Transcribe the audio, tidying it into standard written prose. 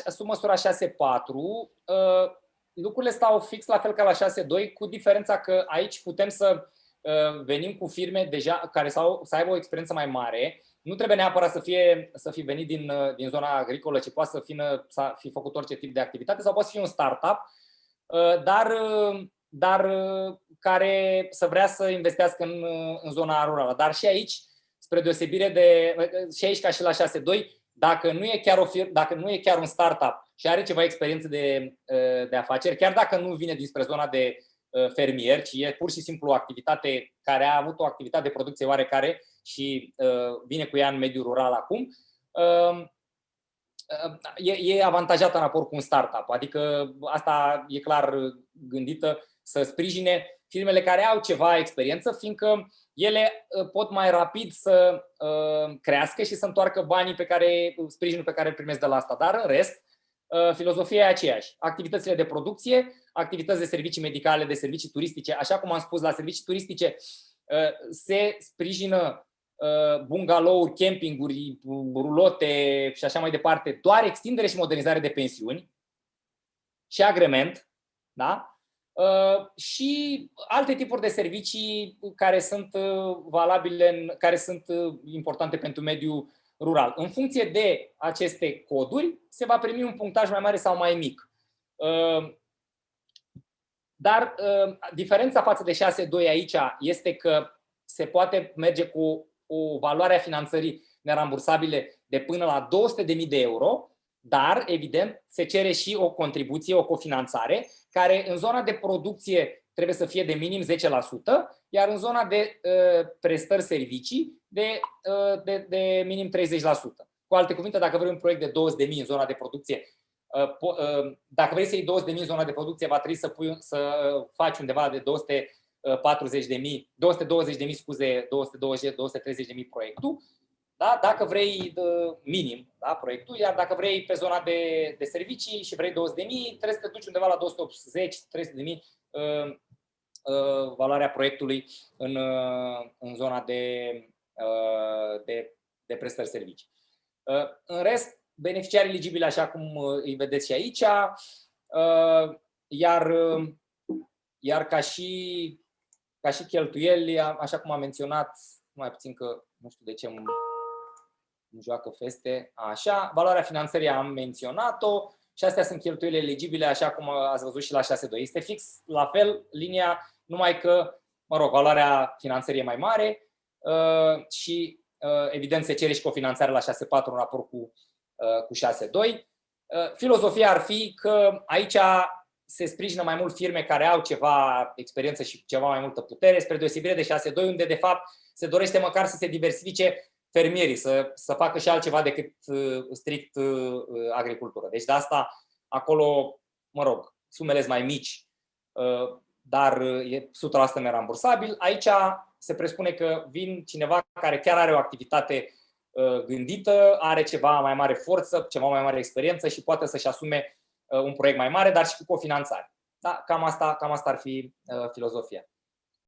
Sub măsura 6.4, lucrurile stau fix la fel ca la 6.2, cu diferența că aici putem să venim cu firme deja care să aibă o experiență mai mare. Nu trebuie neapărat să fi venit din zona agricolă, ci poate să fi făcut orice tip de activitate sau poate să fie un startup, dar care să vrea să investească în zona rurală. Dar și aici, spre deosebire și aici ca și la 6.2, dacă nu e chiar un startup și are ceva experiență de afaceri, chiar dacă nu vine dinspre zona de fermier, ci e pur și simplu o activitate care a avut o activitate de producție oarecare și vine cu ea în mediul rural acum, e avantajată în raport cu un startup. Adică asta e clar gândită să sprijine firmele care au ceva experiență, fiindcă ele pot mai rapid să crească și să întoarcă sprijinul pe care îl primesc de la asta. Dar în rest, filozofia e aceeași. Activitățile de producție, activități de servicii medicale, de servicii turistice. Așa cum am spus, la servicii turistice se sprijină bungalouri, campinguri, rulote și așa mai departe, doar extindere și modernizare de pensiuni și agrement, da? Și alte tipuri de servicii care sunt valabile, care sunt importante pentru mediul rural. În funcție de aceste coduri, se va primi un punctaj mai mare sau mai mic. Dar diferența față de 6.2 aici este că se poate merge cu o valoare a finanțării nerambursabile de până la 200.000 de euro, dar, evident, se cere și o contribuție, o cofinanțare, care în zona de producție trebuie să fie de minim 10%, iar în zona de prestări servicii de minim 30%. Cu alte cuvinte, dacă vrei un proiect de 20.000 în zona de producție, dacă vrei să iei 20.000 în zona de producție, va trebui să faci undeva de 220.000, scuze, 230.000 proiectul, da? Dacă vrei minim, da, proiectul, iar dacă vrei pe zona de servicii și vrei 20.000, trebuie să te duci undeva la 280-300.000 valoarea proiectului în zona de prestări servicii. În rest, beneficiari eligibili, așa cum îi vedeți și aici, iar ca și cheltuieli, așa cum am menționat, mai puțin că nu știu de ce îmi joacă feste, așa, valoarea finanțării am menționat-o și astea sunt cheltuielile eligibile, așa cum ați văzut și la 6.2. Este fix la fel linia, numai că, mă rog, valoarea finanțării e mai mare și evident se cere și cofinanțare la 6.4 în raport cu 6.2. Filozofia ar fi că aici se sprijină mai mult firme care au ceva experiență și ceva mai multă putere, spre deosebire de 6.2, unde de fapt se dorește măcar să se diversifice fermierii, să facă și altceva decât strict agricultură. Deci de asta acolo, mă rog, sumele sunt mai mici, dar e 100% nerambursabil. Aici se presupune că vine cineva care chiar are o activitate gândită, are ceva mai mare forță, ceva mai mare experiență și poate să-și asume un proiect mai mare, dar și cu cofinanțare. Da? Cam asta ar fi filozofia.